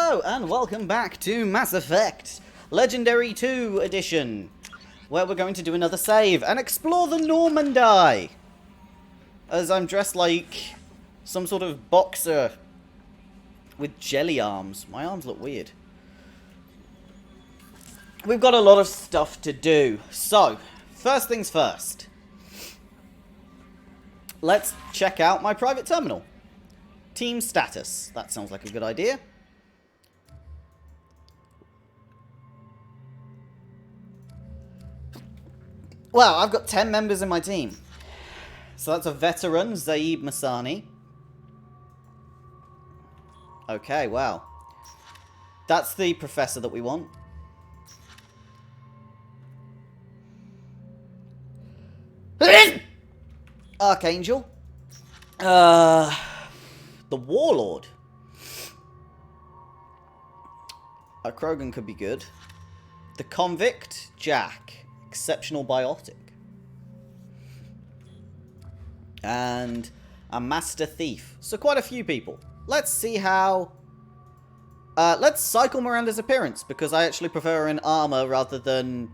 Hello and welcome back to Mass Effect Legendary 2 Edition, where we're going to do another save and explore the Normandy. As I'm dressed like some sort of boxer with jelly arms. My arms look weird. We've got a lot of stuff to do. So, first things first. Let's check out my private terminal. Team status. That sounds like a good idea. Well, I've got 10 members in my team. So that's a veteran, Zaid Masani. Okay, wow. That's the professor that we want. Archangel. The Warlord. Krogan could be good. The Convict, Jack. Exceptional Biotic. And a Master Thief. So quite a few people. Let's see how... let's cycle Miranda's appearance, because I actually prefer her in armor rather than...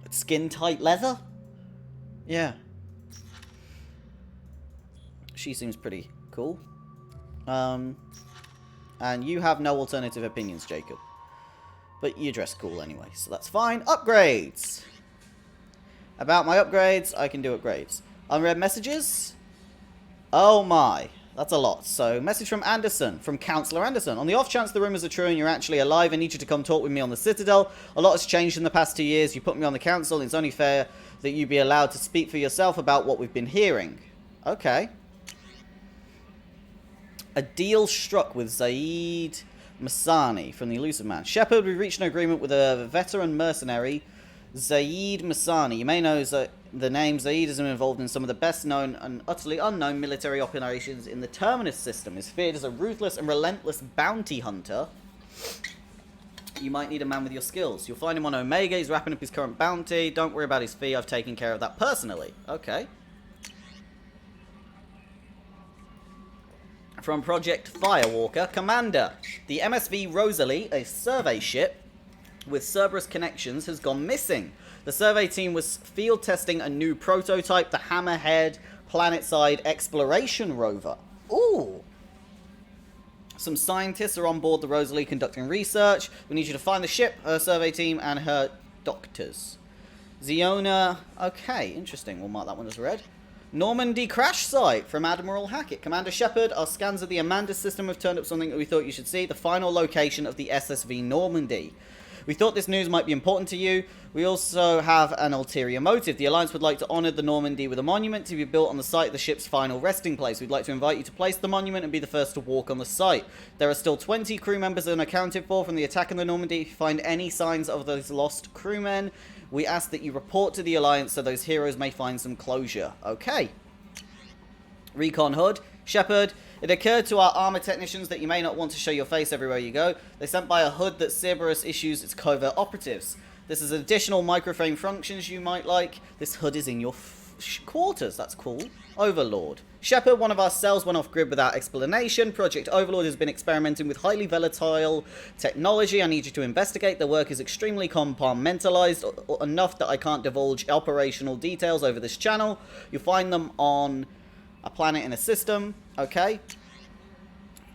skin-tight leather? Yeah. She seems pretty cool. And you have no alternative opinions, Jacob. But you dress cool anyway, so that's fine. Upgrades! About my upgrades, I can do upgrades. Unread messages? Oh my. That's a lot. So, message from Anderson, from Counselor Anderson. On the off chance the rumors are true and you're actually alive, I need you to come talk with me on the Citadel. A lot has changed in the past 2 years. You put me on the council, and it's only fair that you be allowed to speak for yourself about what we've been hearing. Okay. A deal struck with Zaid Masani from the Elusive Man. Shepard, we've reached an agreement with a veteran mercenary, Zaid Masani. You may know the name. Zaid is involved in some of the best known and utterly unknown military operations in the Terminus system. Is feared as a ruthless and relentless bounty hunter. You might need a man with your skills. You'll find him on Omega. He's wrapping up his current bounty. Don't worry about his fee. I've taken care of that personally. Okay. From Project Firewalker, Commander. The MSV Rosalie, a survey ship with Cerberus connections, has gone missing. The survey team was field testing a new prototype, the Hammerhead Planetside Exploration Rover. Ooh! Some scientists are on board the Rosalie conducting research. We need you to find the ship, her survey team, and her doctors. Ziona... Okay, interesting. We'll mark that one as read. Normandy crash site from Admiral Hackett. Commander Shepard, our scans of the Amanda system have turned up something that we thought you should see. The final location of the SSV Normandy. We thought this news might be important to you. We also have an ulterior motive. The Alliance would like to honour the Normandy with a monument to be built on the site of the ship's final resting place. We'd like to invite you to place the monument and be the first to walk on the site. There are still 20 crew members unaccounted for from the attack on the Normandy. If you find any signs of those lost crewmen, we ask that you report to the Alliance so those heroes may find some closure. Okay. Recon HUD. Shepard, it occurred to our armor technicians that you may not want to show your face everywhere you go. They sent by a HUD that Cerberus issues its covert operatives. This is additional microframe functions you might like. This HUD is in your quarters. That's cool. Overlord. Shepard, one of our cells went off grid without explanation. Project Overlord has been experimenting with highly volatile technology. I need you to investigate. The work is extremely compartmentalized, enough that I can't divulge operational details over this channel. You'll find them on a planet in a system. Okay.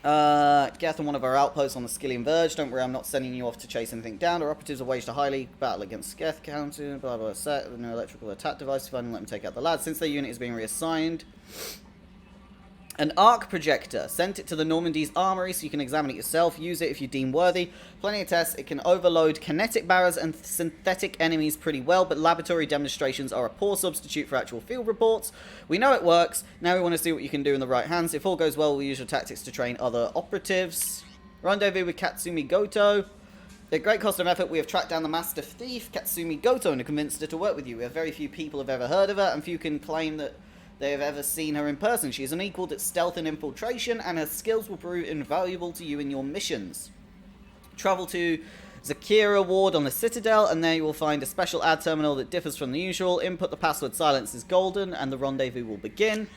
Geth on one of our outposts on the Skillian Verge. Don't worry, I'm not sending you off to chase anything down. Our operatives have waged a highly battle against Geth counter. Blah, blah, set. The new electrical attack device. Finally, let them take out the lads. Since their unit is being reassigned. An arc projector. Sent it to the Normandy's armory so you can examine it yourself. Use it if you deem worthy. Plenty of tests. It can overload kinetic barriers and synthetic enemies pretty well, but laboratory demonstrations are a poor substitute for actual field reports. We know it works. Now we want to see what you can do in the right hands. If all goes well, we'll use your tactics to train other operatives. Rendezvous with Katsumi Goto. At great cost of effort, we have tracked down the master thief, Katsumi Goto, and convinced her to work with you. We have very few people have ever heard of her, and few can claim that they have ever seen her in person. She is unequaled at stealth and infiltration, and her skills will prove invaluable to you in your missions. Travel to Zakira Ward on the Citadel, and there you will find a special ad terminal that differs from the usual. Input the password silence is golden, and the rendezvous will begin.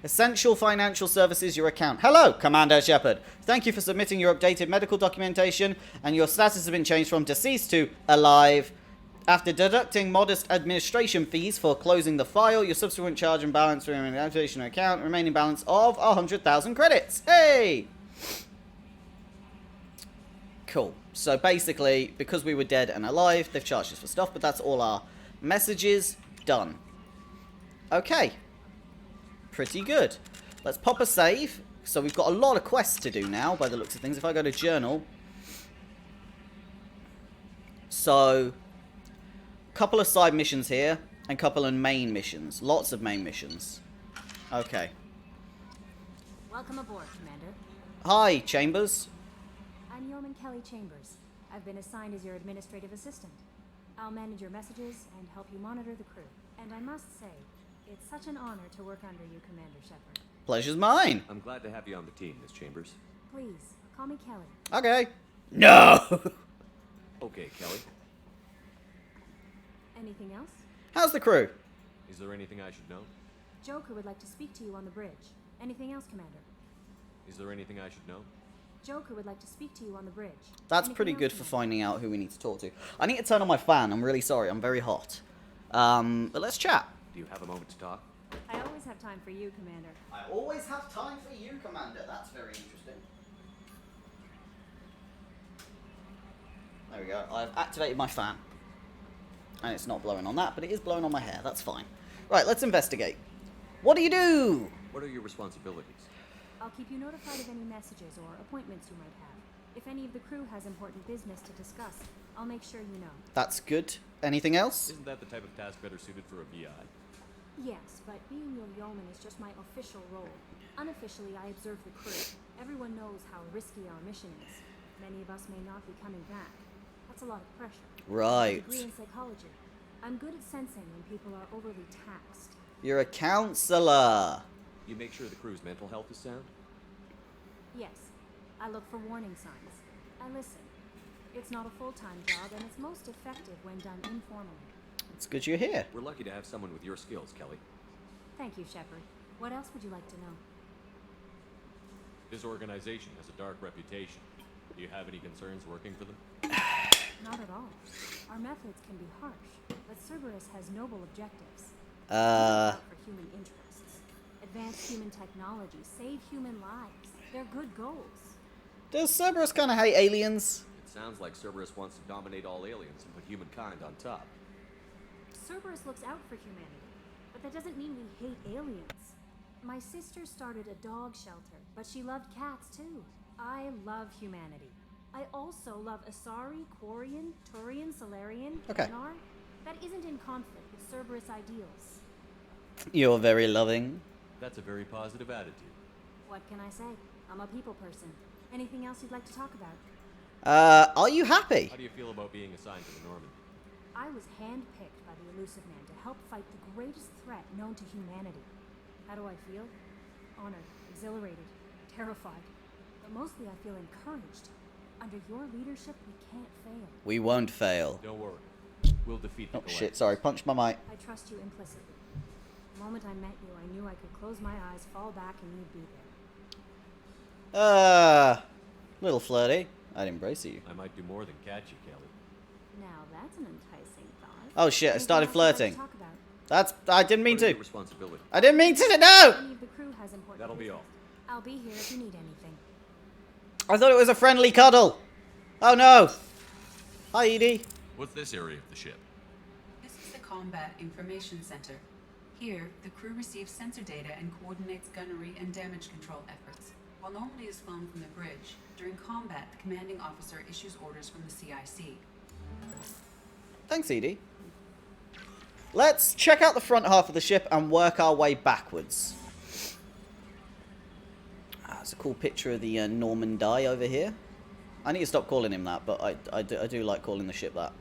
Essential financial services, your account. Hello, Commander Shepard. Thank you for submitting your updated medical documentation, and your status has been changed from deceased to alive. After deducting modest administration fees for closing the file, your subsequent charge and balance remaining activation account, remaining balance of 100,000 credits. Hey! Cool. So basically, because we were dead and alive, they've charged us for stuff, but that's all our messages done. Okay. Pretty good. Let's pop a save. So we've got a lot of quests to do now, by the looks of things. If I go to journal. So, couple of side missions here, and couple of main missions. Lots of main missions. Okay. Welcome aboard, Commander. Hi, Chambers. I'm Yeoman Kelly Chambers. I've been assigned as your administrative assistant. I'll manage your messages and help you monitor the crew. And I must say, it's such an honor to work under you, Commander Shepard. Pleasure's mine. I'm glad to have you on the team, Miss Chambers. Please, call me Kelly. Okay. No! Okay, Kelly. Anything else? How's the crew? Is there anything I should know? Joker would like to speak to you on the bridge. Anything else, Commander? Is there anything I should know? Joker would like to speak to you on the bridge. That's Anything pretty else, good for Commander? finding out who we need to talk to. I need to turn on my fan. I'm really sorry. I'm very hot. But let's chat. Do you have a moment to talk? I always have time for you, Commander. I always have time for you, Commander. That's very interesting. There we go. I've activated my fan. And it's not blowing on that, but it is blowing on my hair. That's fine. Right, let's investigate. What do you do? What are your responsibilities? I'll keep you notified of any messages or appointments you might have. If any of the crew has important business to discuss, I'll make sure you know. That's good. Anything else? Isn't that the type of task better suited for a VI? Yes, but being your yeoman is just my official role. Unofficially, I observe the crew. Everyone knows how risky our mission is. Many of us may not be coming back. That's a lot of pressure. Right. I have a degree in psychology. I'm good at sensing when people are overly taxed. You're a counselor. You make sure the crew's mental health is sound? Yes, I look for warning signs. I listen. It's not a full-time job, and it's most effective when done informally. It's good you're here. We're lucky to have someone with your skills, Kelly. Thank you, Shepard. What else would you like to know? This organization has a dark reputation. Do you have any concerns working for them? Not at all. Our methods can be harsh, but Cerberus has noble objectives. For human interests. Advance human technology, save human lives. They're good goals. Does Cerberus kind of hate aliens? It sounds like Cerberus wants to dominate all aliens and put humankind on top. Cerberus looks out for humanity, but that doesn't mean we hate aliens. My sister started a dog shelter, but she loved cats too. I love humanity. I also love Asari, Quarian, Turian, Solarian, Okay. Hanar. That isn't in conflict with Cerberus ideals. You're very loving. That's a very positive attitude. What can I say? I'm a people person. Anything else you'd like to talk about? Are you happy? How do you feel about being assigned to the Norman? I was handpicked by the Elusive Man to help fight the greatest threat known to humanity. How do I feel? Honored, exhilarated, terrified. But mostly I feel encouraged. Under your leadership, we can't fail. We won't fail. Don't worry. We'll defeat the Oh Galactus. shit, sorry, punched my mic. I trust you implicitly. The moment I met you, I knew I could close my eyes, fall back, and you'd be there. Little flirty. I'd embrace you. I might do more than catch you, Kelly. Now that's an enticing thought. Oh shit, I Anything started else you'd like to flirting. talk about? I didn't mean What are to. your responsibilities? I didn't mean to, no! Any of the crew has important That'll be business. all. I'll be here if you need anything. I thought it was a friendly cuddle. Oh no. Hi, Edie. What's this area of the ship? This is the Combat Information Center. Here, the crew receives sensor data and coordinates gunnery and damage control efforts. While normally is flown from the bridge, during combat, the commanding officer issues orders from the CIC. Thanks, Edie. Let's check out the front half of the ship and work our way backwards. That's a cool picture of the Norman die over here. I need to stop calling him that, but I do like calling the ship that.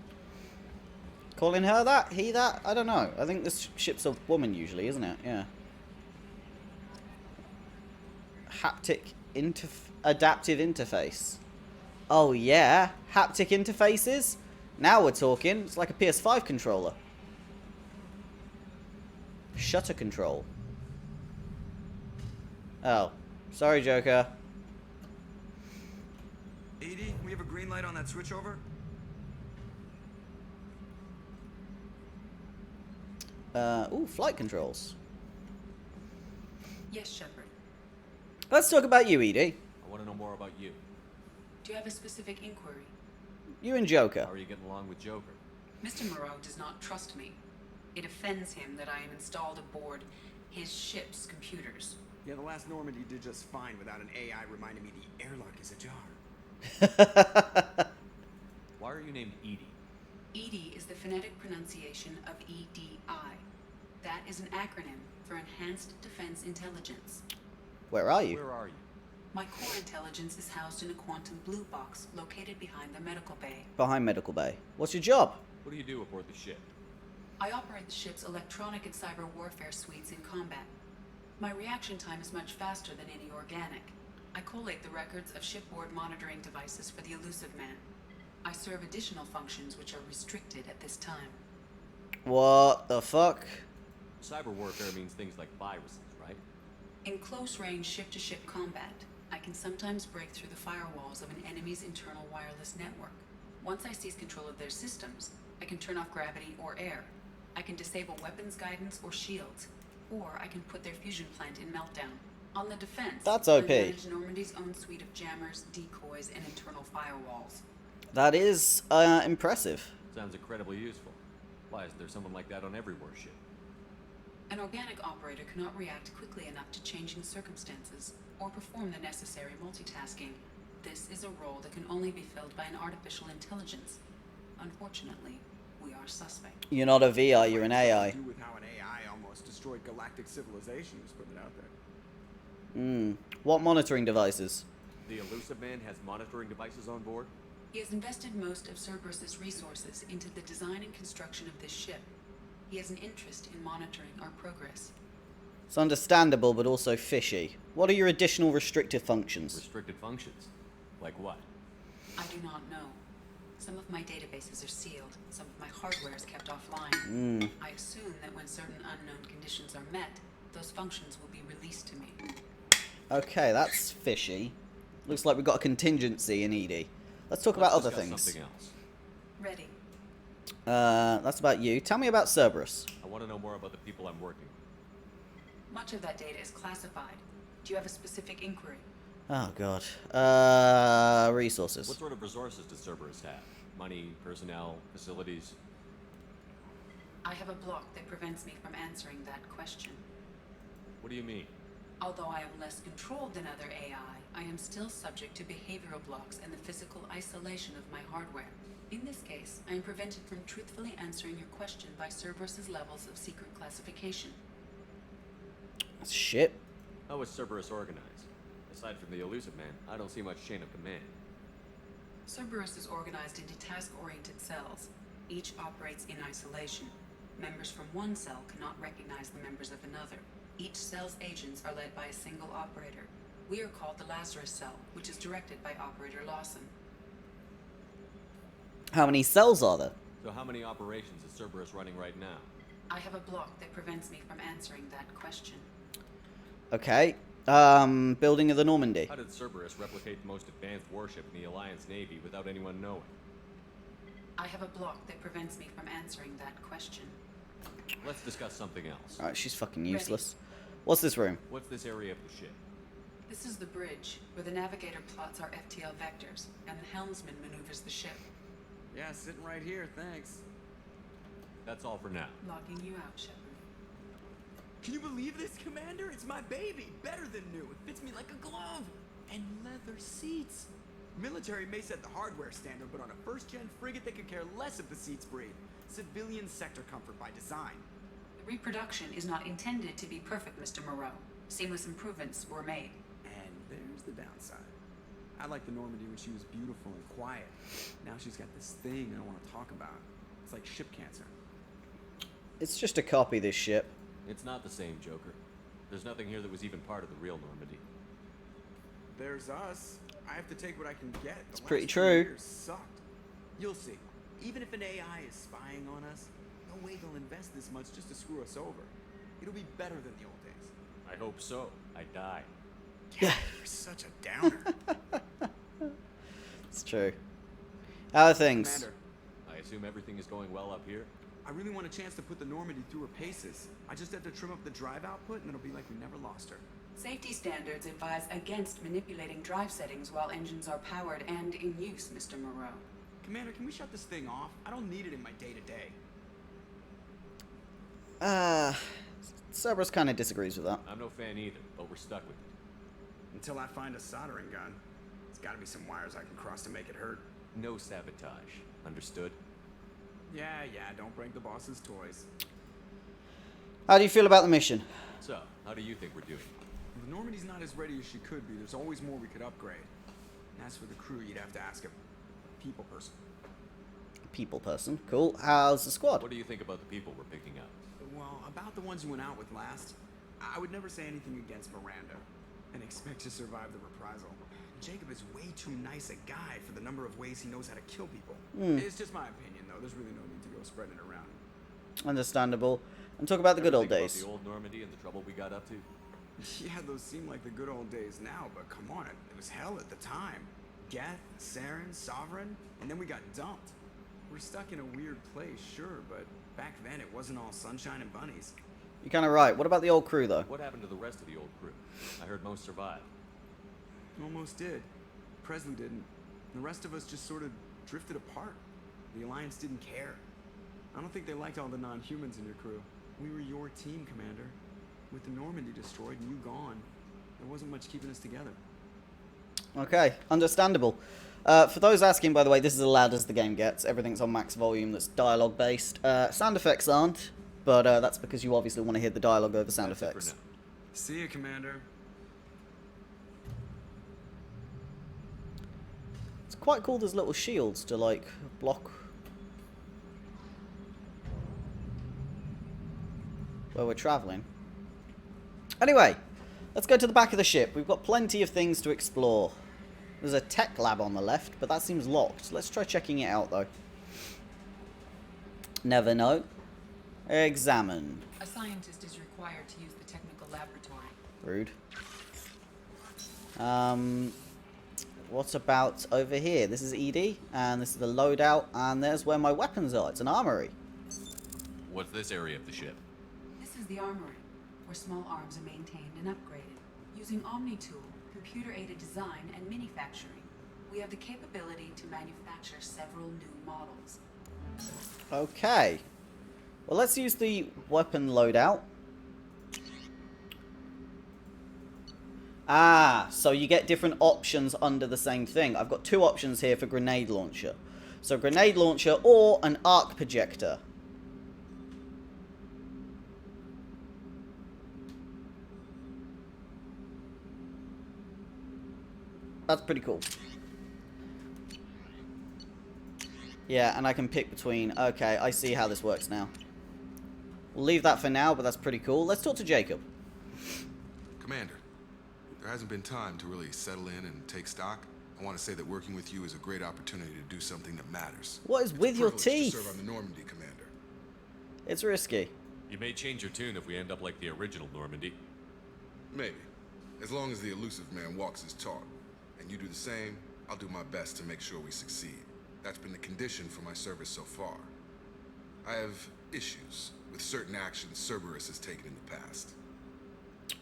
Calling her that? He that? I don't know. I think this ship's a woman usually, isn't it? Yeah. Haptic adaptive interface. Oh yeah, haptic interfaces? Now we're talking. It's like a PS5 controller. Shutter control. Oh. Sorry, Joker. Edie, we have a green light on that switchover? Ooh, flight controls. Yes, Shepard. Let's talk about you, Edie. I want to know more about you. Do you have a specific inquiry? You and Joker. How are you getting along with Joker? Mr. Moreau does not trust me. It offends him that I am installed aboard his ship's computers. Yeah, the last Normandy did just fine without an AI reminding me the airlock is ajar. Why are you named Edie? EDI is the phonetic pronunciation of EDI. That is an acronym for Enhanced Defense Intelligence. Where are you? Where are you? My core intelligence is housed in a quantum blue box located behind the medical bay. Behind Medical Bay. What's your job? What do you do aboard the ship? I operate the ship's electronic and cyber warfare suites in combat. My reaction time is much faster than any organic. I collate the records of shipboard monitoring devices for the Elusive Man. I serve additional functions which are restricted at this time. What the fuck? Cyber warfare means things like viruses, right? In close-range ship-to-ship combat, I can sometimes break through the firewalls of an enemy's internal wireless network. Once I seize control of their systems, I can turn off gravity or air. I can disable weapons guidance or shields, or I can put their fusion plant in meltdown. On the defense, That's I OP. manage Normandy's own suite of jammers, decoys, and internal firewalls. That is impressive. Sounds incredibly useful. Why is there someone like that on every warship? An organic operator cannot react quickly enough to changing circumstances or perform the necessary multitasking. This is a role that can only be filled by an artificial intelligence. Unfortunately, we are suspect. You're not a VI, you're an AI. Do with how an AI almost destroyed galactic civilization, just putting it out there. What monitoring devices? The Elusive Man has monitoring devices on board? He has invested most of Cerberus's resources into the design and construction of this ship. He has an interest in monitoring our progress. It's understandable, but also fishy. What are your additional restrictive functions? Restricted functions? Like what? I do not know. Some of my databases are sealed. Some of my hardware is kept offline. I assume that when certain unknown conditions are met, those functions will be released to me. Okay, that's fishy. Looks like we've got a contingency in Edie. Let's talk about other discuss things. Something else. Ready. That's about you. Tell me about Cerberus. I want to know more about the people I'm working with. Much of that data is classified. Do you have a specific inquiry? Oh, God. Resources. What sort of resources does Cerberus have? Money, personnel, facilities? I have a block that prevents me from answering that question. What do you mean? Although I am less controlled than other AI, I am still subject to behavioral blocks and the physical isolation of my hardware. In this case, I am prevented from truthfully answering your question by Cerberus's levels of secret classification. That's shit. How is Cerberus organized? Aside from the Elusive Man, I don't see much chain of command. Cerberus is organized into task-oriented cells. Each operates in isolation. Members from one cell cannot recognize the members of another. Each cell's agents are led by a single operator. We are called the Lazarus Cell, which is directed by Operator Lawson. How many cells are there? So how many operations is Cerberus running right now? I have a block that prevents me from answering that question. Okay. Building of the Normandy. How did Cerberus replicate the most advanced warship in the Alliance Navy without anyone knowing? I have a block that prevents me from answering that question. Let's discuss something else. Alright, she's fucking useless. What's this room? What's this area of the ship? This is the bridge, where the navigator plots our FTL vectors, and the helmsman maneuvers the ship. Yeah, sitting right here, thanks. That's all for now. Logging you out, Shepard. Can you believe this, Commander? It's my baby. Better than new. It fits me like a glove. And leather seats. Military may set the hardware standard, but on a first-gen frigate, they could care less if the seats breathe. Civilian sector comfort by design. The reproduction is not intended to be perfect, Mr. Moreau. Seamless improvements were made. And there's the downside. I liked the Normandy when she was beautiful and quiet. Now she's got this thing I don't want to talk about. It's like ship cancer. It's just a copy, this ship. It's not the same, Joker. There's nothing here that was even part of the real Normandy. There's us. I have to take what I can get. It's pretty last 2 true. years sucked. You'll see. Even if an AI is spying on us, no way they'll invest this much just to screw us over. It'll be better than the old days. I hope so. I die. Yeah. You're such a downer. It's true. How are things? Commander, I assume everything is going well up here? I really want a chance to put the Normandy through her paces. I just had to trim up the drive output and it'll be like we never lost her. Safety standards advise against manipulating drive settings while engines are powered and in use, Mr. Moreau. Commander, can we shut this thing off? I don't need it in my day-to-day. Cerberus kind of disagrees with that. I'm no fan either, but we're stuck with it. Until I find a soldering gun. There's gotta be some wires I can cross to make it hurt. No sabotage. Understood? Yeah, don't break the boss's toys. How do you feel about the mission? So, how do you think we're doing? The Normandy's not as ready as she could be. There's always more we could upgrade. And as for the crew, you'd have to ask a people person. People person. Cool. How's the squad? What do you think about the people we're picking up? Well, about the ones you went out with last, I would never say anything against Miranda and expect to survive the reprisal. Jacob is way too nice a guy for the number of ways he knows how to kill people. It's just my opinion, though. There's really no need to go spreading it around. Understandable. And talk about the good Ever old think about days. the old Normandy and the trouble we got up to? Yeah, those seem like the good old days now, but come on, it was hell at the time. Geth, Saren, Sovereign, and then we got dumped. We're stuck in a weird place, sure, but back then it wasn't all sunshine and bunnies. You're kind of right. What about the old crew, though? What happened to the rest of the old crew? I heard most survived. Almost did. Presley didn't. The rest of us just sort of drifted apart. The Alliance didn't care. I don't think they liked all the non-humans in your crew. We were your team, Commander. With the Normandy destroyed and you gone, there wasn't much keeping us together. Okay, understandable. For those asking, by the way, this is as loud as the game gets. Everything's on max volume that's dialogue based. Sound effects aren't, but that's because you obviously want to hear the dialogue over sound That's it for effects. now. See you, Commander. It's quite cool there's little shields to, like, block where we're travelling. Anyway, let's go to the back of the ship. We've got plenty of things to explore. There's a tech lab on the left, but that seems locked. Let's try checking it out, though. Never know. Examine. A scientist is required to use the technical laboratory. Rude. What about over here? This is ED, and this is the loadout, and there's where my weapons are. It's an armory. What's this area of the ship? This is the armory, where small arms are maintained and upgraded. Using OmniTool, computer-aided design, and manufacturing, we have the capability to manufacture several new models. Okay. Well, let's use the weapon loadout. Ah, so you get different options under the same thing. I've got two options here for grenade launcher. So grenade launcher or an arc projector. That's pretty cool. Yeah, and I can pick between... Okay, I see how this works now. We'll leave that for now, but that's pretty cool. Let's talk to Jacob. Commander, there hasn't been time to really settle in and take stock. I want to say that working with you is a great opportunity to do something that matters. What is with your It's a privilege teeth? to serve on the Normandy, Commander. It's risky. You may change your tune if we end up like the original Normandy. Maybe. As long as the elusive man walks his talk, and you do the same, I'll do my best to make sure we succeed. That's been the condition for my service so far. I have issues with certain actions Cerberus has taken in the past.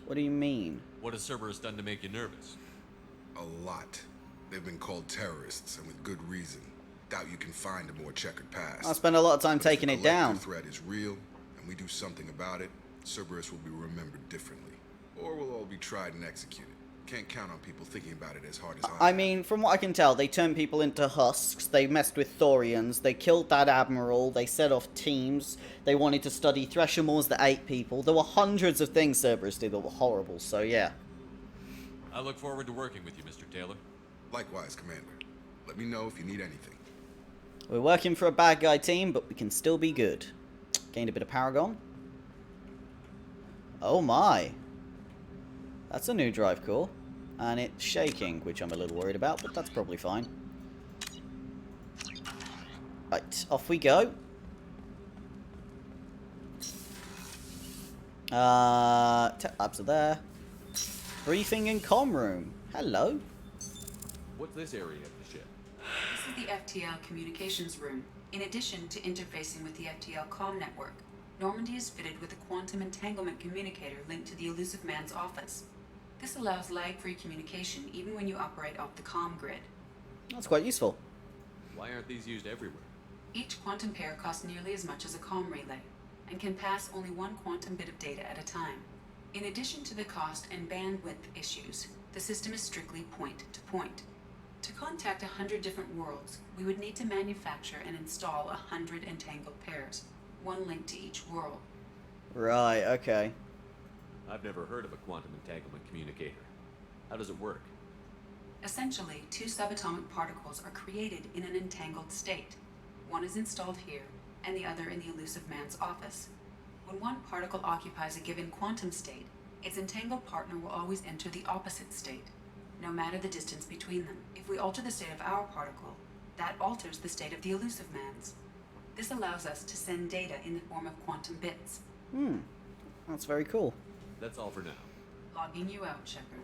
What do you mean? What has Cerberus done to make you nervous? A lot. They've been called terrorists, and with good reason. Doubt you can find a more checkered past. I spent a lot of time But if taking the it down. collective threat is real, and we do something about it, Cerberus will be remembered differently. Or we'll all be tried and executed. Can't count on people thinking about it as hard as I I have. mean, from what I can tell, they turned people into husks, they messed with Thorians, they killed that admiral, they set off teams, they wanted to study Threshamores that ate people. There were hundreds of things Cerberus did that were horrible, so yeah. I look forward to working with you, Mr. Taylor. Likewise, Commander. Let me know if you need anything. We're working for a bad guy team, but we can still be good. Gained a bit of Paragon. Oh my. That's a new drive core. And it's shaking, which I'm a little worried about, but that's probably fine. Right, off we go. Tech labs are there. Briefing in comm room. Hello. What's this area of the ship? This is the FTL communications room. In addition to interfacing with the FTL comm network, Normandy is fitted with a quantum entanglement communicator linked to the Elusive Man's office. This allows lag-free communication even when you operate off the comm grid. That's quite useful. Why aren't these used everywhere? Each quantum pair costs nearly as much as a comm relay, and can pass only one quantum bit of data at a time. In addition to the cost and bandwidth issues, the system is strictly point-to-point. To contact 100 different worlds, we would need to manufacture and install 100 entangled pairs, one link to each world. Right, okay. I've never heard of a quantum entanglement communicator. How does it work? Essentially, two subatomic particles are created in an entangled state. One is installed here, and the other in the Elusive Man's office. When one particle occupies a given quantum state, its entangled partner will always enter the opposite state, no matter the distance between them. If we alter the state of our particle, that alters the state of the Elusive Man's. This allows us to send data in the form of quantum bits. That's very cool. That's all for now. Logging you out, Shepard.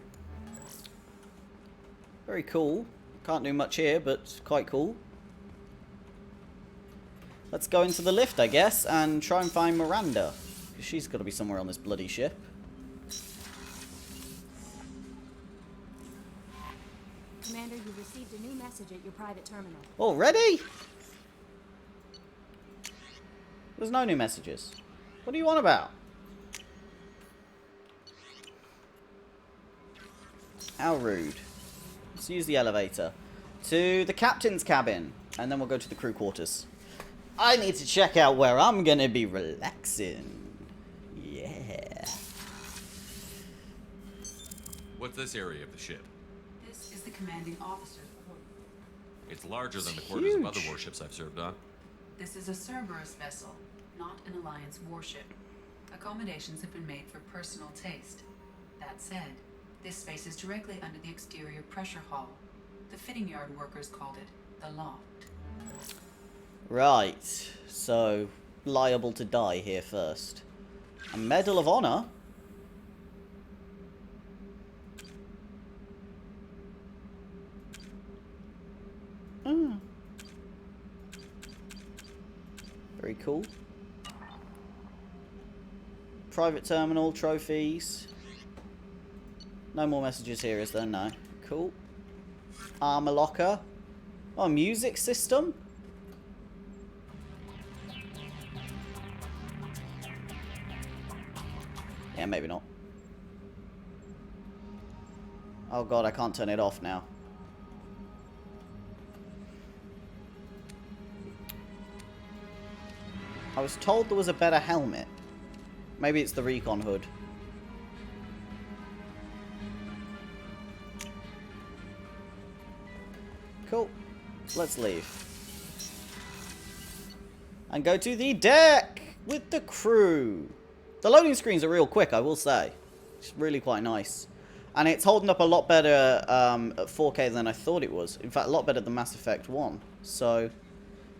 Very cool. Can't do much here, but quite cool. Let's go into the lift, I guess, and try and find Miranda. She's got to be somewhere on this bloody ship. Commander, you've received a new message at your private terminal. Already? There's no new messages. What do you want about? How rude. Let's use the elevator to the captain's cabin, and then we'll go to the crew quarters. I need to check out where I'm gonna be relaxing. Yeah. What's this area of the ship? This is the commanding officer's quarters. It's larger than the It's quarters of other huge. warships I've served on. This is a Cerberus vessel, not an Alliance warship. Accommodations have been made for personal taste. That said, this space is directly under the exterior pressure hall. The fitting yard workers called it the loft. Right. So, liable to die here first. A Medal of Honor? Very cool. Private terminal, trophies. No more messages here, is there? No. Cool. Armor locker. Oh, music system? Yeah, maybe not. Oh god, I can't turn it off now. I was told there was a better helmet. Maybe it's the recon hood. Cool. Let's leave. And go to the deck with the crew. The loading screens are real quick, I will say. It's really quite nice. And it's holding up a lot better at 4K than I thought it was. In fact, a lot better than Mass Effect 1. So,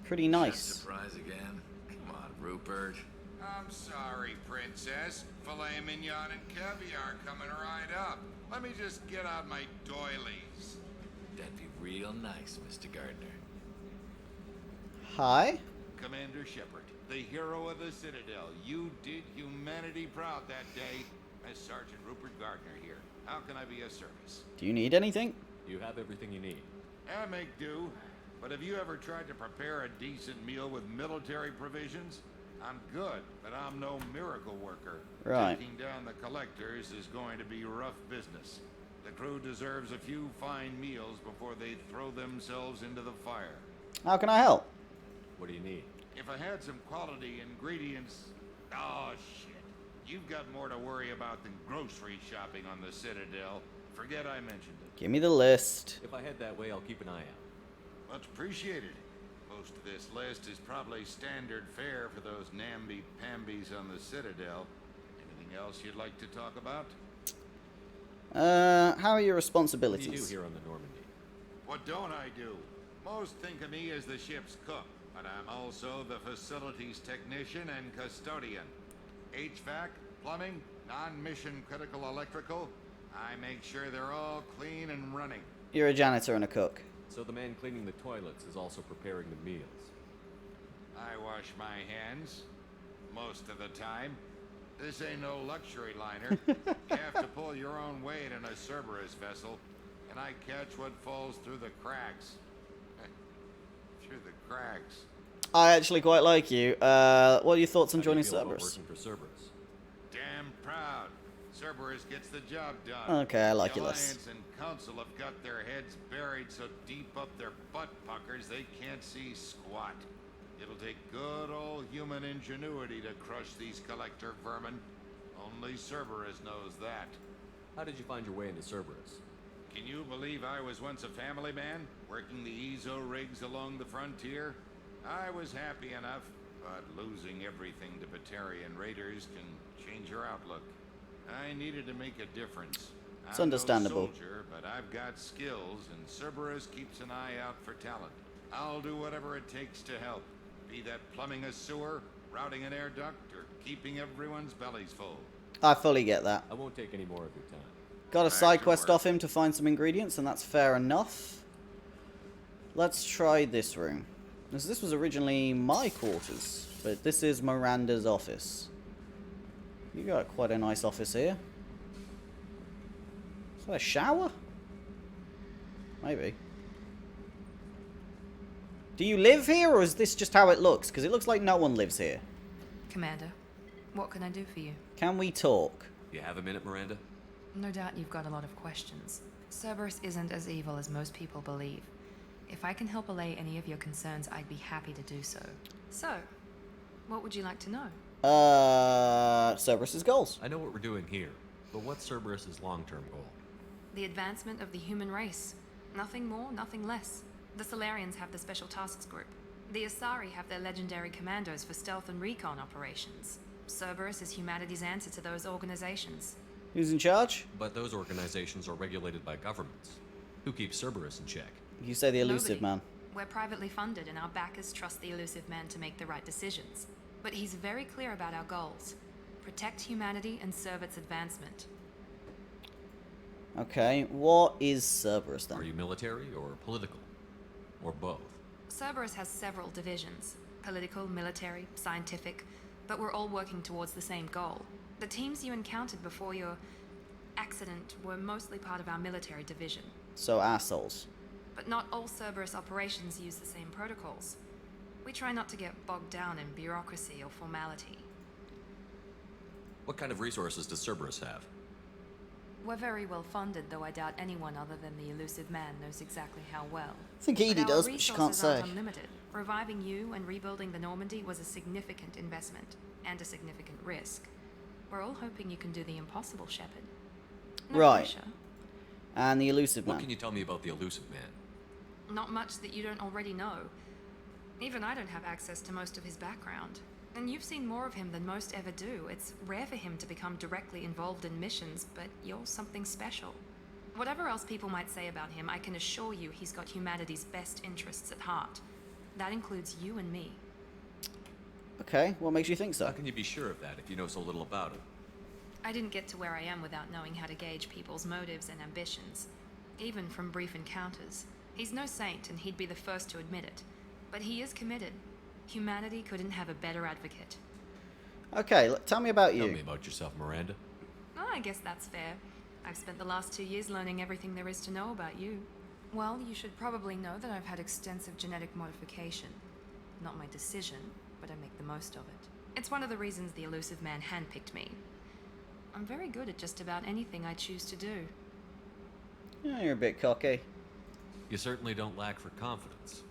pretty nice. Surprise again? Come on, Rupert. I'm sorry, Princess. Filet mignon and caviar coming right up. Let me just get out my doilies. That'd be real nice, Mr. Gardner. Hi. Commander Shepard, the hero of the Citadel. You did humanity proud that day. As Sergeant Rupert Gardner here. How can I be of service? Do you need anything? You have everything you need. I make do. But have you ever tried to prepare a decent meal with military provisions? I'm good, but I'm no miracle worker. Right. Taking down the collectors is going to be rough business. The crew deserves a few fine meals before they throw themselves into the fire. How can I help? What do you need? If I had some quality ingredients... Oh, shit. You've got more to worry about than grocery shopping on the Citadel. Forget I mentioned it. Give me the list. If I head that way, I'll keep an eye out. Much appreciated. Most of this list is probably standard fare for those namby-pambies on the Citadel. Anything else you'd like to talk about? How are your What do responsibilities? you do here on the Normandy? What don't I do? Most think of me as the ship's cook, but I'm also the facilities technician and custodian. HVAC, plumbing, non-mission critical electrical. I make sure they're all clean and running. You're a janitor and a cook. So the man cleaning the toilets is also preparing the meals. I wash my hands most of the time. This ain't no luxury liner. You have to pull your own weight in a Cerberus vessel, and I catch what falls through the cracks. Through the cracks. I actually quite like you. What are your thoughts on How do you joining feel about Cerberus? working for Cerberus? Damn proud. Cerberus gets the job done. Okay, I like the you less. Alliance and Council have got their heads buried so deep up their butt puckers they can't see squat. It'll take good old human ingenuity to crush these collector vermin. Only Cerberus knows that. How did you find your way into Cerberus? Can you believe I was once a family man, working the EZO rigs along the frontier? I was happy enough, but losing everything to Batarian raiders can change your outlook. I needed to make a difference. It's I'm understandable. No soldier, but I've got skills, and Cerberus keeps an eye out for talent. I'll do whatever it takes to help. Be that plumbing a sewer, routing an air duct, or keeping everyone's bellies full. I fully get that. I won't take any more of your time. Got a Back side to quest work. off him to find some ingredients, and that's fair enough. Let's try this room. This was originally my quarters, but this is Miranda's office. You got quite a nice office here. Is that a shower? Maybe. Do you live here, or is this just how it looks? Because it looks like no one lives here. Commander, what can I do for you? Can we talk? You have a minute, Miranda? No doubt you've got a lot of questions. Cerberus isn't as evil as most people believe. If I can help allay any of your concerns, I'd be happy to do so. So, what would you like to know? Cerberus's goals. I know what we're doing here, but what's Cerberus's long-term goal? The advancement of the human race. Nothing more, nothing less. The Solarians have the Special Tasks Group. The Asari have their legendary commandos for stealth and recon operations. Cerberus is humanity's answer to those organizations. Who's in charge? But those organizations are regulated by governments. Who keeps Cerberus in check? You say the elusive Nobody. man. We're privately funded, and our backers trust the elusive man to make the right decisions. But he's very clear about our goals. Protect humanity and serve its advancement. Okay, what is Cerberus then? Are you military or political? Or both? Cerberus has several divisions. Political, military, scientific. But we're all working towards the same goal. The teams you encountered before your accident were mostly part of our military division. So assholes. But not all Cerberus operations use the same protocols. We try not to get bogged down in bureaucracy or formality. What kind of resources does Cerberus have? We're very well funded, though I doubt anyone other than the elusive man knows exactly how well. I think Edie But our does, but she can't resources aren't say. unlimited. Reviving you and rebuilding the Normandy was a significant investment, and a significant risk. We're all hoping you can do the impossible, Shepard. No Right. pressure. And the elusive What man. can you tell me about the elusive man? Not much that you don't already know. Even I don't have access to most of his background. And you've seen more of him than most ever do. It's rare for him to become directly involved in missions, but you're something special. Whatever else people might say about him, I can assure you he's got humanity's best interests at heart. That includes you and me. Okay, what makes you think How so? can you be sure of that if you know so little about him? I didn't get to where I am without knowing how to gauge people's motives and ambitions. Even from brief encounters. He's no saint, and he'd be the first to admit it. But he is committed. Humanity couldn't have a better advocate. Okay, tell me about Tell you. me about yourself, Miranda. Oh, I guess that's fair. I've spent the last 2 years learning everything there is to know about you. Well, you should probably know that I've had extensive genetic modification. Not my decision, but I make the most of it. It's one of the reasons the elusive man handpicked me. I'm very good at just about anything I choose to do. Yeah, you're a bit cocky. You certainly don't lack for confidence.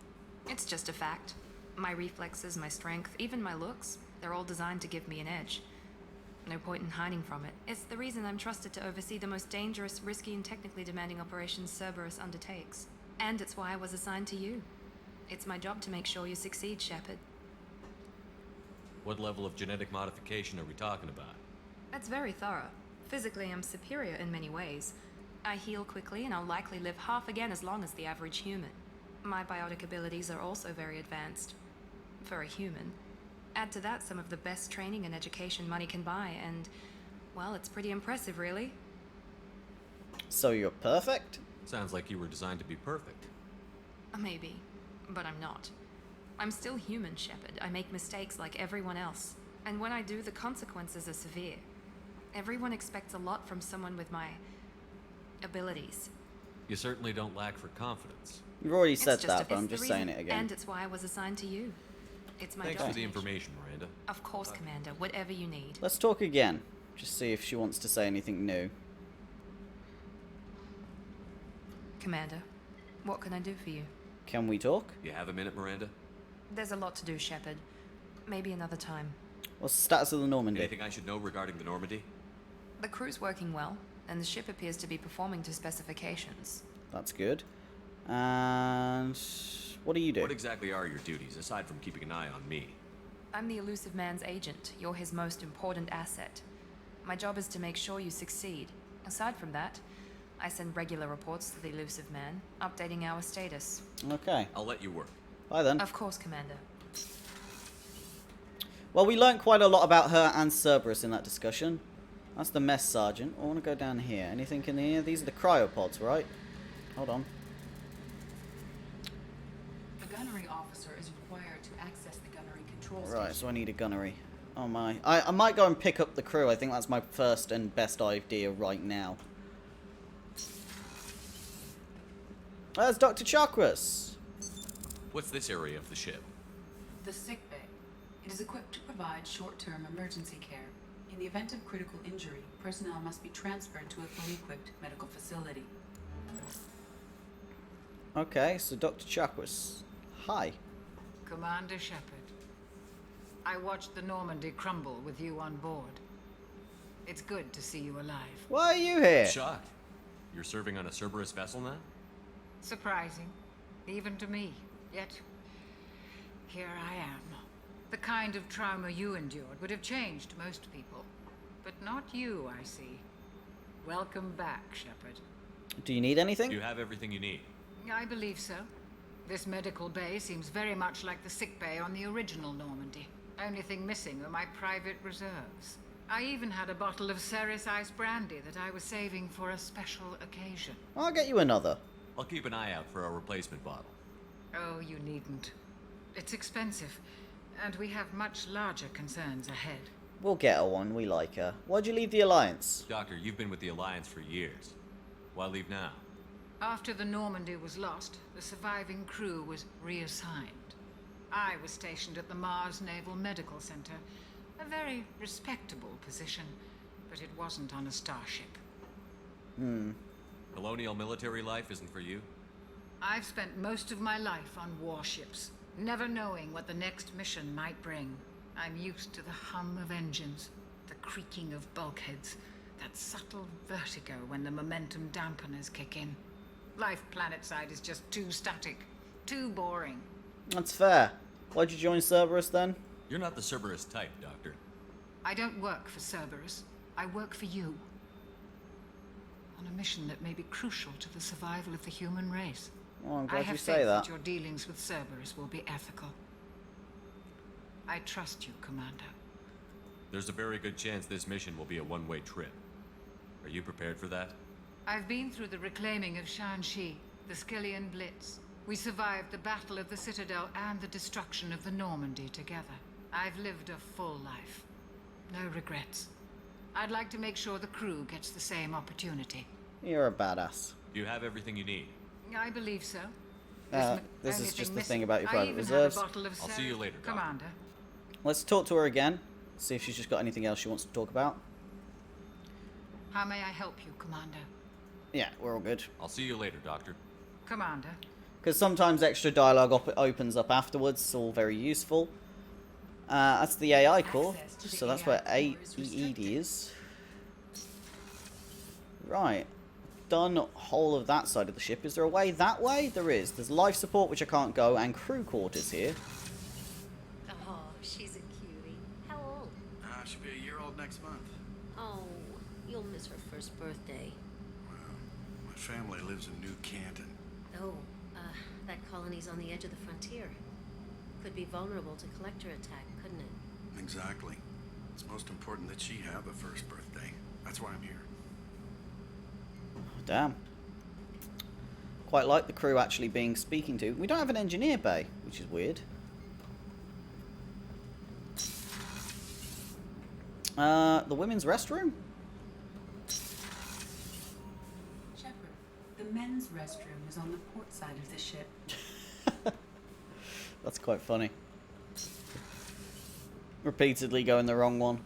It's just a fact. My reflexes, my strength, even my looks, they're all designed to give me an edge. No point in hiding from it. It's the reason I'm trusted to oversee the most dangerous, risky, and technically demanding operations Cerberus undertakes. And it's why I was assigned to you. It's my job to make sure you succeed, Shepard. What level of genetic modification are we talking about? That's very thorough. Physically, I'm superior in many ways. I heal quickly, and I'll likely live half again as long as the average human. My biotic abilities are also very advanced. For a human. Add to that some of the best training and education money can buy, and, well, it's pretty impressive, really. So you're perfect? Sounds like you were designed to be perfect. Maybe, but I'm not. I'm still human, Shepard. I make mistakes like everyone else. And when I do, the consequences are severe. Everyone expects a lot from someone with my abilities. You certainly don't lack for confidence. You've already It's said just that, a- but I'm it's the just saying reason- it again. And it's why I was assigned to you. It's my Thanks job for to the make information, Miranda. Of course, Commander. Whatever you need. Let's talk again. Just see if she wants to say anything new. Commander, what can I do for you? Can we talk? You have a minute, Miranda? There's a lot to do, Shepard. Maybe another time. What's the status of the Normandy? Anything I should know regarding the Normandy? The crew's working well, and the ship appears to be performing to specifications. That's good. And what do you do? What exactly are your duties, aside from keeping an eye on me? I'm the Elusive Man's agent. You're his most important asset. My job is to make sure you succeed. Aside from that, I send regular reports to the Elusive Man, updating our status. Okay. I'll let you work. Bye then. Of course, Commander. Well, we learned quite a lot about her and Cerberus in that discussion. That's the mess sergeant. I want to go down here. Anything in here? These are the cryopods, right? Hold on. The gunnery officer is required to access the gunnery control Right, station. so I need a gunnery. Oh my. I might go and pick up the crew. I think that's my first and best idea right now. There's Dr. Chakras. What's this area of the ship? The sick bay. It is equipped to provide short-term emergency care. In the event of critical injury, personnel must be transferred to a fully equipped medical facility. Okay, so Dr. Chakras. Hi. Commander Shepard, I watched the Normandy crumble with you on board. It's good to see you alive. Why are you here? Shocked. You're serving on a Cerberus vessel now? Surprising, even to me. Yet, here I am. The kind of trauma you endured would have changed most people. But not you, I see. Welcome back, Shepard. Do you need anything? You have everything you need. I believe so. This medical bay seems very much like the sick bay on the original Normandy. Only thing missing are my private reserves. I even had a bottle of Ceres Ice brandy that I was saving for a special occasion. I'll get you another. I'll keep an eye out for a replacement bottle. Oh, you needn't. It's expensive, and we have much larger concerns ahead. We'll get her one. We like her. Why'd you leave the Alliance? Doctor, you've been with the Alliance for years. Why leave now? After the Normandy was lost, the surviving crew was reassigned. I was stationed at the Mars Naval Medical Center, a very respectable position, but it wasn't on a starship. Colonial military life isn't for you? I've spent most of my life on warships, never knowing what the next mission might bring. I'm used to the hum of engines, the creaking of bulkheads, that subtle vertigo when the momentum dampeners kick in. Life planetside is just too static, too boring. That's fair. Why'd you join Cerberus then? You're not the Cerberus type, Doctor. I don't work for Cerberus. I work for you. On a mission that may be crucial to the survival of the human race. Well, I'm I glad have you say faith that. your dealings with Cerberus will be ethical. I trust you, Commander. There's a very good chance this mission will be a one-way trip. Are you prepared for that? I've been through the reclaiming of Shanxi, the Skillian Blitz. We survived the Battle of the Citadel and the destruction of the Normandy together. I've lived a full life. No regrets. I'd like to make sure the crew gets the same opportunity. You're a badass. You have everything you need. I believe so. This Only is just thing the thing missing- about your I private even reserves. Had a bottle of I'll see Ceres- you later, Doc. Commander. Let's talk to her again. See if she's just got anything else she wants to talk about. How may I help you, Commander? Yeah, we're all good. I'll see you later, Doctor. Commander. Because sometimes extra dialogue opens up afterwards. It's all very useful. That's the AI core. Access to the So that's AI where core is AED restricted. is. Right. Done whole of that side of the ship. Is there a way that way? There is. There's life support, which I can't go, and crew quarters here. Oh, she's a cutie. How old? She'll be a year old next month. Oh, you'll miss her first birthday. Well, my family lives in New Canton. Oh, that colony's on the edge of the frontier. Could be vulnerable to collector attack, couldn't it? Exactly. It's most important that she have a first birthday. That's why I'm here. Damn. Quite like the crew actually being speaking to. We don't have an engineer bay, which is weird. The women's restroom? Shepard, the men's restroom is on the port side of the ship. That's quite funny. Repeatedly going the wrong one.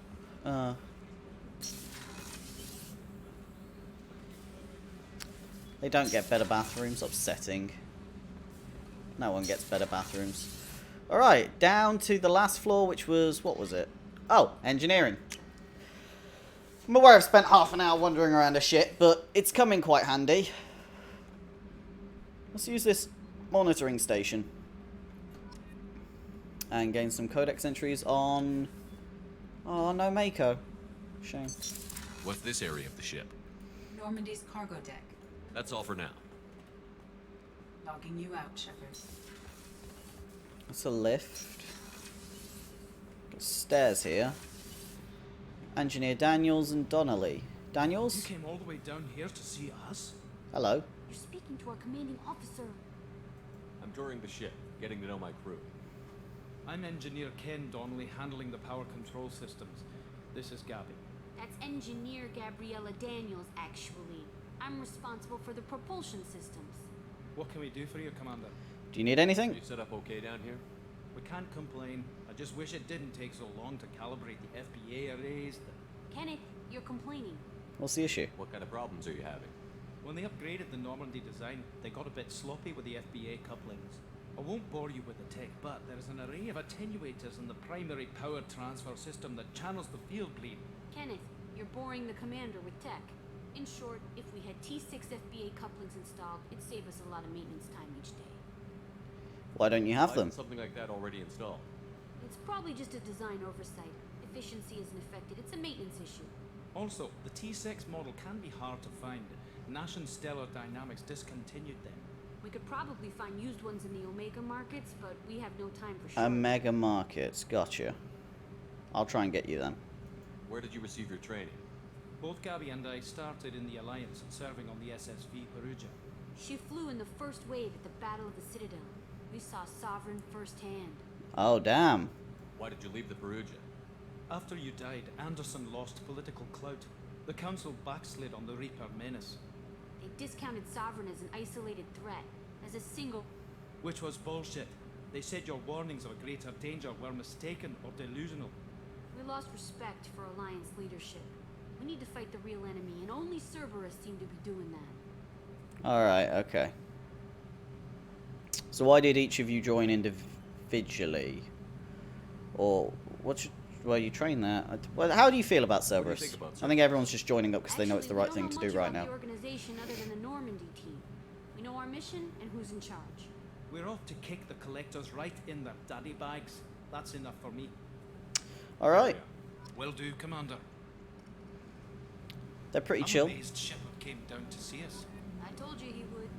They don't get better bathrooms. Upsetting. No one gets better bathrooms. Alright, down to the last floor, which was... what was it? Oh, engineering. I'm aware I've spent half an hour wandering around a ship, but it's coming quite handy. Let's use this monitoring station. And gain some codex entries on... oh, no Mako. Shame. What's this area of the ship? Normandy's cargo deck. That's all for now. Logging you out, Shepard. That's a lift. Got stairs here. Engineer Daniels and Donnelly. Daniels? You came all the way down here to see us? Hello. You're speaking to our commanding officer. I'm touring the ship, getting to know my crew. I'm Engineer Ken Donnelly, handling the power control systems. This is Gabby. That's Engineer Gabriella Daniels, actually. I'm responsible for the propulsion systems. What can we do for you, Commander? Do you need anything? You set up okay down here? We can't complain. I just wish it didn't take so long to calibrate the FBA arrays. Kenneth, you're complaining. What's the issue? What kind of problems are you having? When they upgraded the Normandy design, they got a bit sloppy with the FBA couplings. I won't bore you with the tech, but there is an array of attenuators in the primary power transfer system that channels the field bleed. Kenneth, you're boring the commander with tech. In short, if we had T6 FBA couplings installed, it'd save us a lot of maintenance time each day. Why don't you have Why them? isn't something like that already installed? It's probably just a design oversight. Efficiency isn't affected. It's a maintenance issue. Also, the T6 model can be hard to find. Nash and Stellar Dynamics discontinued them. We could probably find used ones in the Omega markets, but we have no time for sure. Omega markets. Gotcha. I'll try and get you then. Where did you receive your training? Both Gabby and I started in the Alliance, serving on the SSV Perugia. She flew in the first wave at the Battle of the Citadel. We saw Sovereign firsthand. Oh, damn. Why did you leave the Perugia? After you died, Anderson lost political clout. The Council backslid on the Reaper menace. They discounted Sovereign as an isolated threat, as a single... Which was bullshit. They said your warnings of a greater danger were mistaken or delusional. We lost respect for Alliance leadership. We need to fight the real enemy, and only Cerberus seem to be doing that. Alright, okay. So why did each of you join individually? Or, well, you train there. Well, how do you feel about Cerberus? think about I think everyone's just joining up because they know it's the Actually, right thing to we do don't know right much now. about the organization other than the Normandy team. We know our mission and who's in charge. We're off to kick the collectors right in their daddy bags. That's enough for me. Alright. Will do, Commander. They're pretty I'm chill. amazed Shepard came down to see us. I told you he would.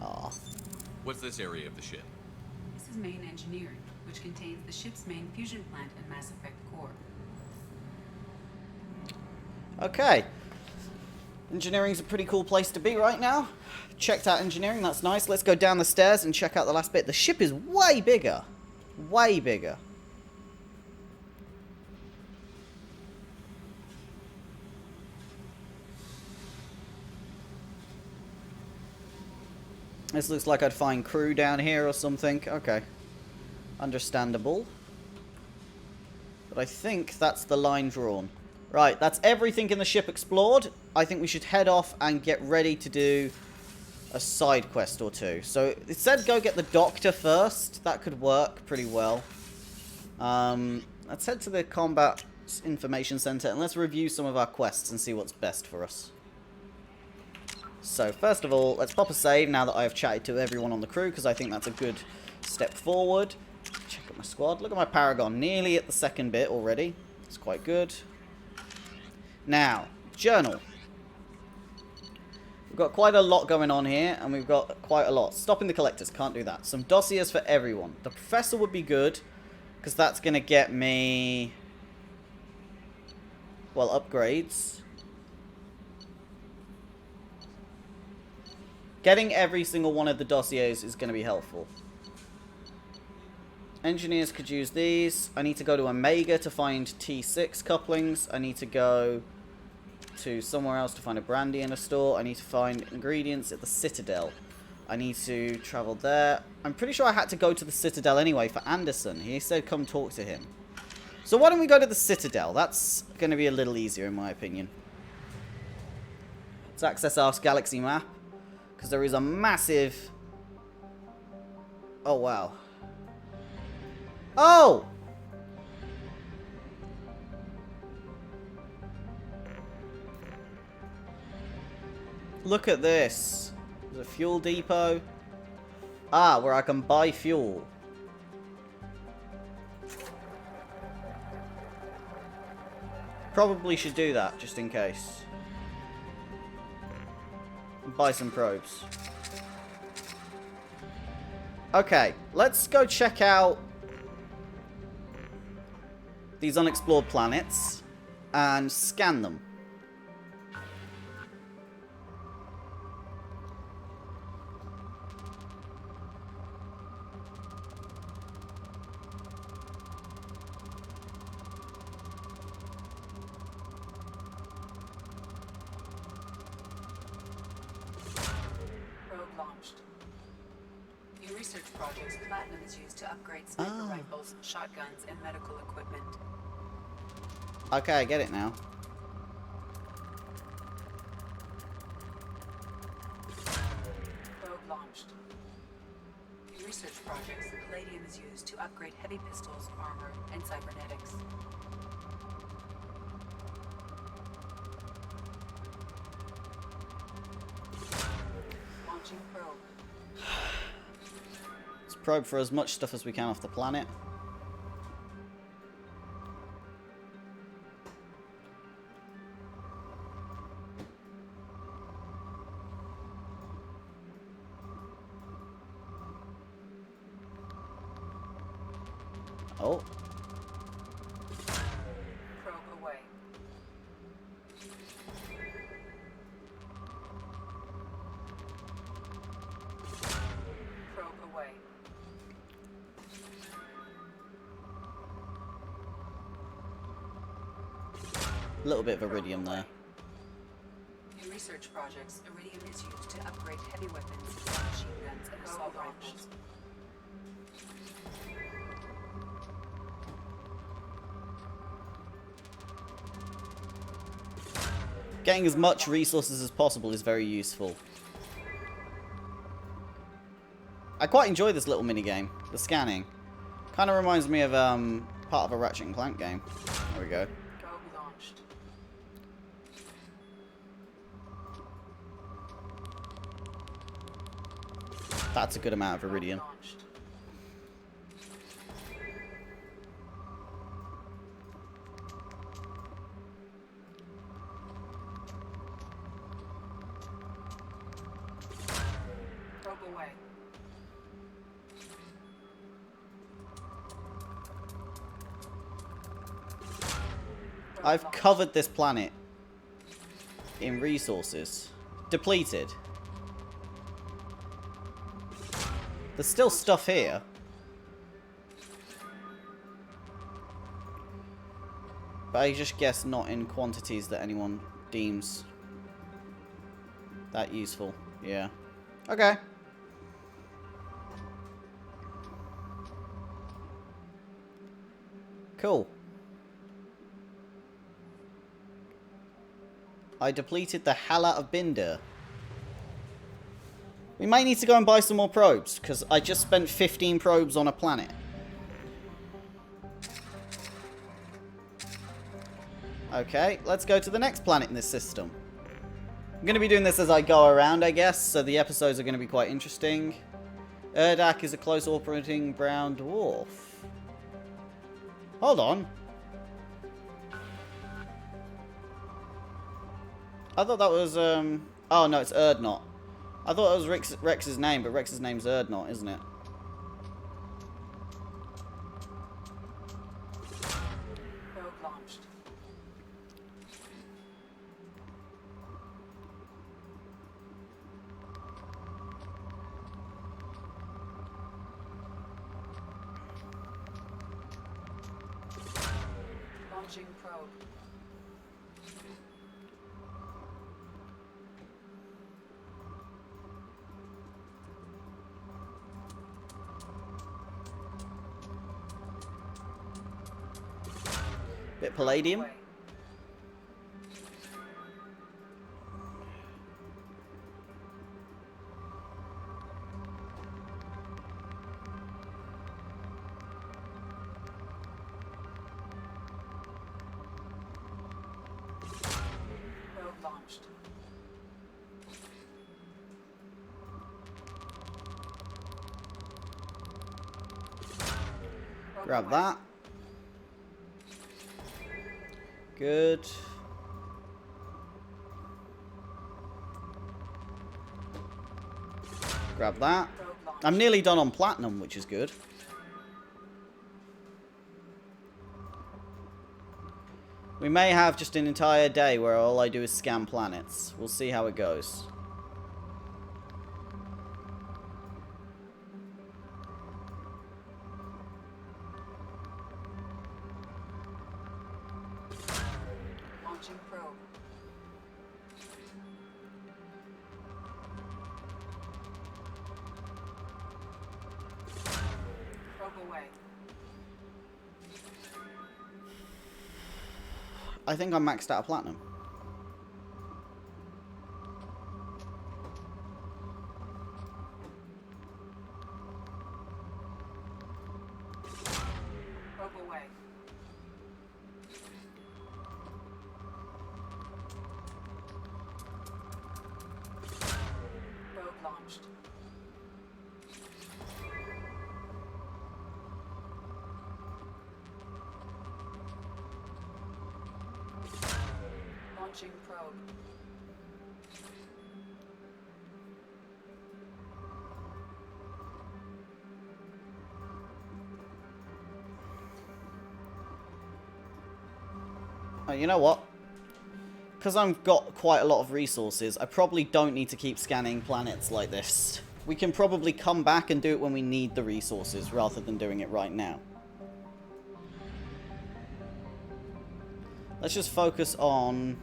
Aw. What's this area of the ship? This is main engineering, which contains the ship's main fusion plant and Mass Effect core. Okay. Engineering's a pretty cool place to be right now. Checked out engineering, that's nice. Let's go down the stairs and check out the last bit. The ship is way bigger. Way bigger. This looks like I'd find crew down here or something. Okay. Understandable. But I think that's the line drawn. Right, that's everything in the ship explored. I think we should head off and get ready to do a side quest or two. So it said go get the doctor first. That could work pretty well. Let's head to the combat information center and let's review some of our quests and see what's best for us. So first of all, let's pop a save now that I have chatted to everyone on the crew because I think that's a good step forward. Check out my squad. Look at my Paragon. Nearly at the second bit already. It's quite good. Now, journal. We've got quite a lot going on here, and we've got quite a lot. Stopping the collectors, can't do that. Some dossiers for everyone. The professor would be good, because that's going to get me, well, upgrades. Getting every single one of the dossiers is going to be helpful. Engineers could use these. I need to go to Omega to find T6 couplings. I need to go to somewhere else to find a brandy in a store. I need to find ingredients at the Citadel. I need to travel there. I'm pretty sure I had to go to the Citadel anyway for Anderson. He said come talk to him. So why don't we go to the Citadel? That's going to be a little easier in my opinion. Let's access our galaxy map. Because there is a massive... Oh, wow. Oh! Look at this. There's a fuel depot. Ah, where I can buy fuel. Probably should do that, just in case. Buy some probes. Okay, let's go check out these unexplored planets and scan them. Probe launched. New research projects Platinum is used to upgrade sniper rifles, shotguns, and medical equipment. Okay, I get it now. Probe launched. New research projects Palladium is used to upgrade heavy pistols, armor, and cybernetics. Launching probe. Let's probe for as much stuff as we can off the planet. Oh. Probe away. Probe away. A little bit of iridium there. In research projects, iridium is used to upgrade heavy weapons, machine guns, and assault rifles. Getting as much resources as possible is very useful. I quite enjoy this little mini game, the scanning. Kind of reminds me of part of a Ratchet and Clank game. There we go. Probe launched. That's a good amount of iridium. Launched. Probe away. I've covered this planet in resources. Depleted. There's still stuff here. But I just guess not in quantities that anyone deems that useful. Yeah. Okay. Cool. I depleted the hell out of Binder. We might need to go and buy some more probes, because I just spent 15 probes on a planet. Okay, let's go to the next planet in this system. I'm going to be doing this as I go around, I guess, so the episodes are going to be quite interesting. Urdak is a close orbiting brown dwarf. Hold on. I thought that was, oh no, it's Erdnot. I thought it was Rex's name, but Rex's name's Erdnot, isn't it? Probe launched. Launching probe. Bit palladium. Probe launched. Probe Grab away. that. Good. Grab that. Probe launched. I'm nearly done on platinum, which is good. We may have just an entire day where all I do is scan planets. We'll see how it goes. Launching probe. Probe away. I think I'm maxed out of platinum. Probe away. Probe launched. Launching probe. Oh, you know what? Because I've got quite a lot of resources, I probably don't need to keep scanning planets like this. We can probably come back and do it when we need the resources, rather than doing it right now. Let's just focus on...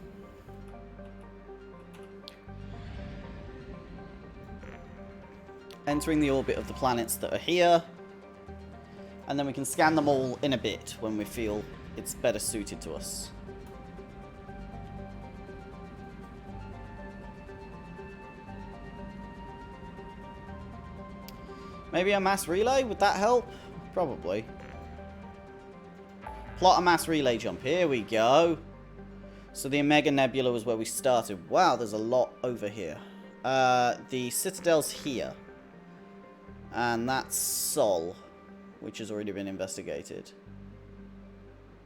entering the orbit of the planets that are here. And then we can scan them all in a bit when we feel it's better suited to us. Maybe a mass relay? Would that help? Probably. Plot a mass relay jump. Here we go. So the Omega Nebula was where we started. Wow, there's a lot over here. The Citadel's here. And that's Sol, which has already been investigated.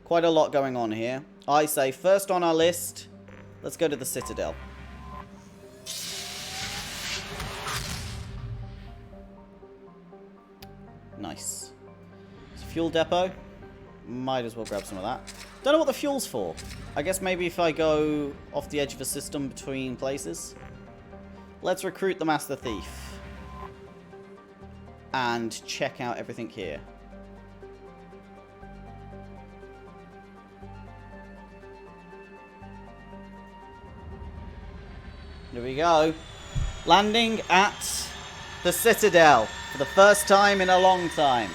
Quite a lot going on here. I say first on our list, let's go to the Citadel. Nice. It's a fuel depot. Might as well grab some of that. Don't know what the fuel's for. I guess maybe if I go off the edge of a system between places. Let's recruit the Master Thief. And check out everything here. Here we go. Landing at the Citadel for the first time in a long time.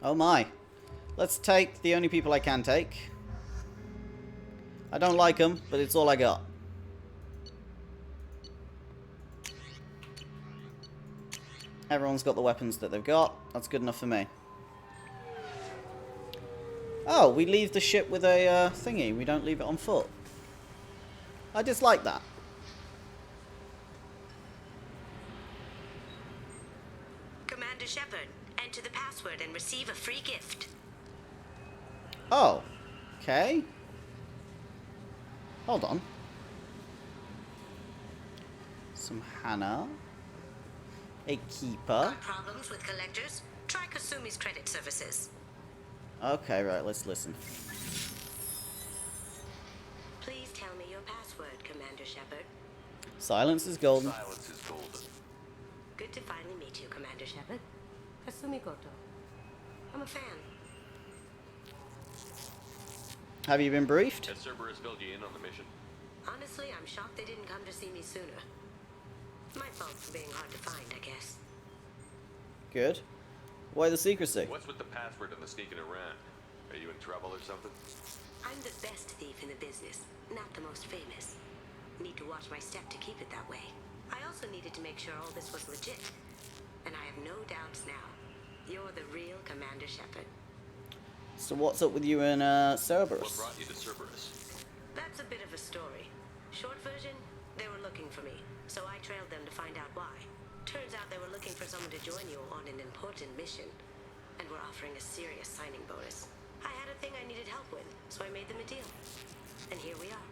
Oh my. Let's take the only people I can take. I don't like them, but it's all I got. Everyone's got the weapons that they've got. That's good enough for me. Oh, we leave the ship with a thingy. We don't leave it on foot. I dislike that. Commander Commander Shepard. Enter the password and receive a free gift. Oh. Okay. Hold on. Some Hannah. A keeper. Got problems with collectors? Try Kasumi's credit services. Okay, right, let's listen. Please tell me your password, Commander Shepard. Silence is golden. Silence is golden. Good to finally meet you, Commander Shepard. Kasumi Goto. I'm a fan. Have you been briefed? Has Cerberus filled you in on the mission? Honestly, I'm shocked they didn't come to see me sooner. My fault for being hard to find, I guess. Good. Why the secrecy? What's with the password and the sneaking around? Are you in trouble or something? I'm the best thief in the business, not the most famous. Need to watch my step to keep it that way. I also needed to make sure all this was legit. And I have no doubts now. You're the real Commander Shepard. So what's up with you and Cerberus? What brought you to Cerberus? That's a bit of a story. Short version, they were looking for me, so I trailed them to find out why. Turns out they were looking for someone to join you on an important mission, and were offering a serious signing bonus. I had a thing I needed help with, so I made them a deal. And here we are.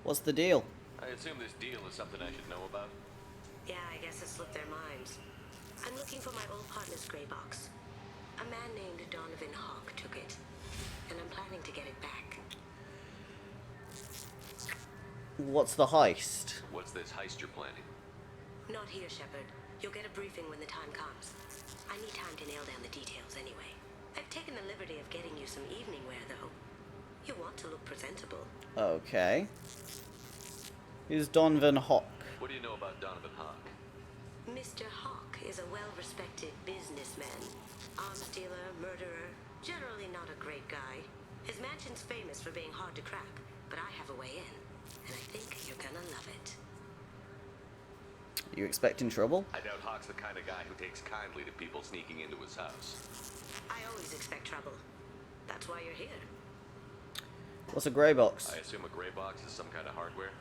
What's the deal? I assume this deal is something I should know about. Yeah, I guess it slipped their minds. I'm looking for my old partner's gray box. A man named Donovan Hawk took it, and I'm planning to get it back. What's the heist? What's this heist you're planning? Not here, Shepard. You'll get a briefing when the time comes. I need time to nail down the details anyway. I've taken the liberty of getting you some evening wear, though. You want to look presentable. Okay. Who's Donovan Hawk? What do you know about Donovan Hawk? Mr. Hawk is a well-respected businessman. Arms dealer, murderer, generally not a great guy. His mansion's famous for being hard to crack, but I have a way in, and I think you're gonna love it. You expecting trouble? I doubt Hawk's the kind of guy who takes kindly to people sneaking into his house. I always expect trouble. That's why you're here. What's a grey box? I assume a gray box is some kind of hardware?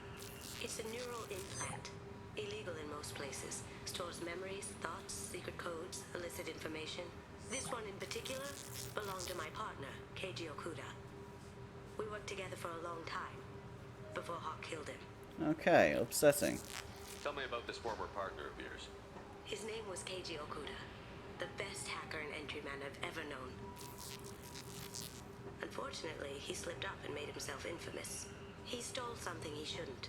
It's a neural implant. Illegal in most places. Stores memories, thoughts, secret codes, illicit information. This one in particular belonged to my partner, Keiji Okuda. We worked together for a long time, before Hawk killed him. Okay, upsetting. Tell me about this former partner of yours. His name was Keiji Okuda, the best hacker and entryman I've ever known. Unfortunately, he slipped up and made himself infamous. He stole something he shouldn't.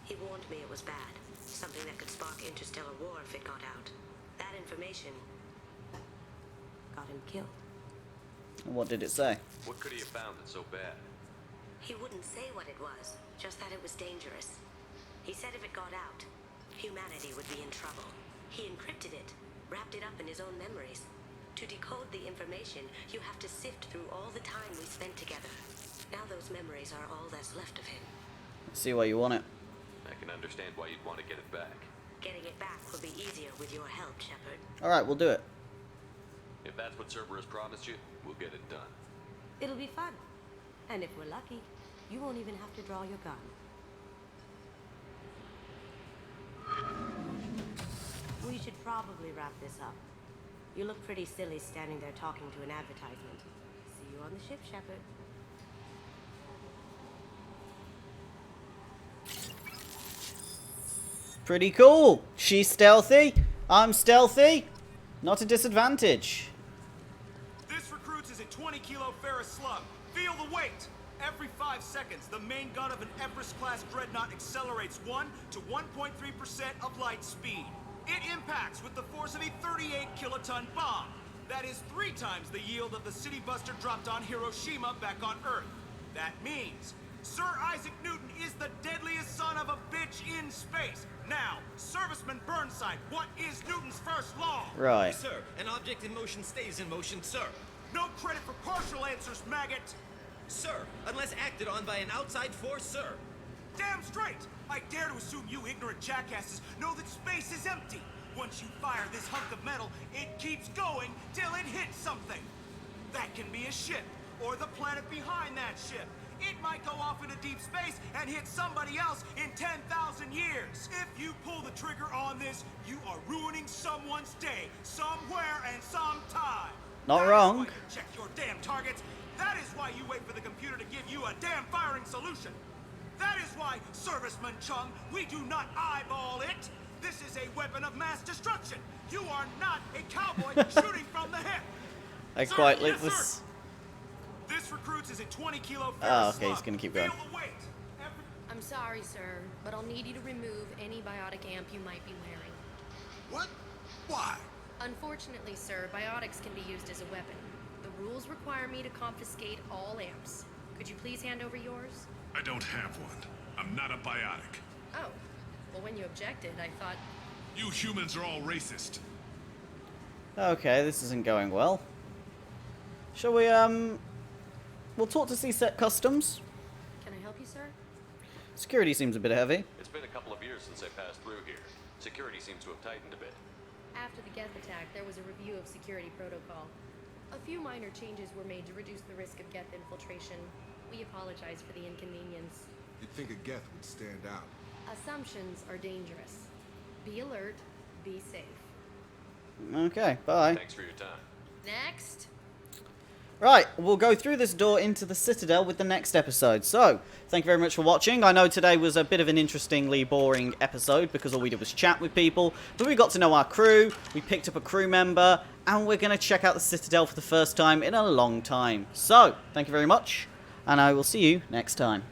He warned me it was bad, something that could spark interstellar war if it got out. That information got him killed. What did it say? What could he have found that's so bad? He wouldn't say what it was, just that it was dangerous. He said if it got out, humanity would be in trouble. He encrypted it, wrapped it up in his own memories. To decode the information, you have to sift through all the time we spent together. Now those memories are all that's left of him. See why you want it. I can understand why you'd want to get it back. Getting it back will be easier with your help, Shepard. Alright, we'll do it. If that's what Cerberus promised you, we'll get it done. It'll be fun. And if we're lucky, you won't even have to draw your gun. We should probably wrap this up. You look pretty silly standing there talking to an advertisement. See you on the ship, Shepard. Pretty cool. She's stealthy. I'm stealthy. Not a disadvantage. This recruits is a 20-kilo ferrous slug. Feel the weight. Every 5 seconds, the main gun of an Everest-class dreadnought accelerates 1 to 1.3% of light speed. It impacts with the force of a 38-kiloton bomb. That is 3 times the yield of the city buster dropped on Hiroshima back on Earth. That means Sir Isaac Newton is the deadliest son of a bitch in space. Now, Serviceman Burnside, what is Newton's first law? Right. Sir, an object in motion stays in motion, sir. No credit for partial answers, maggot. Sir, unless acted on by an outside force, sir. Damn straight! I dare to assume you ignorant jackasses know that space is empty. Once you fire this hunk of metal, it keeps going till it hits something. That can be a ship, or the planet behind that ship. it might go off into deep space and hit somebody else in 10,000 years. If you pull the trigger on this, you are ruining someone's day, somewhere and sometime. Not That wrong. is why you check your damn targets. That is why you wait for the computer to give you a damn firing solution. That is why, Serviceman Chung, we do not eyeball it. This is a weapon of mass destruction. You are not a cowboy shooting from the hip. I Sir, quite yes, like sir. this. This recruits is a 20 kilo Oh, ferrous okay, he's slug. gonna keep going. Feel the weight. I'm sorry, sir, but I'll need you to remove any biotic amp you might be wearing. What? Why? Unfortunately, sir, biotics can be used as a weapon. The rules require me to confiscate all amps. Could you please hand over yours? I don't have one. I'm not a biotic. Oh. Well, when you objected, I thought... You humans are all racist. Okay, this isn't going well. Shall we, we'll talk to CSET Customs. Can I help you, sir? Security seems a bit heavy. It's been a couple of years since I passed through here. Security seems to have tightened a bit. After the Geth attack, there was a review of security protocol. A few minor changes were made to reduce the risk of Geth infiltration. We apologize for the inconvenience. You'd think a Geth would stand out. Assumptions are dangerous. Be alert, be safe. Okay, bye. Thanks for your time. Next! Right, we'll go through this door into the Citadel with the next episode. So, thank you very much for watching. I know today was a bit of an interestingly boring episode because all we did was chat with people, but we got to know our crew, we picked up a crew member, and we're going to check out the Citadel for the first time in a long time. So, thank you very much, and I will see you next time.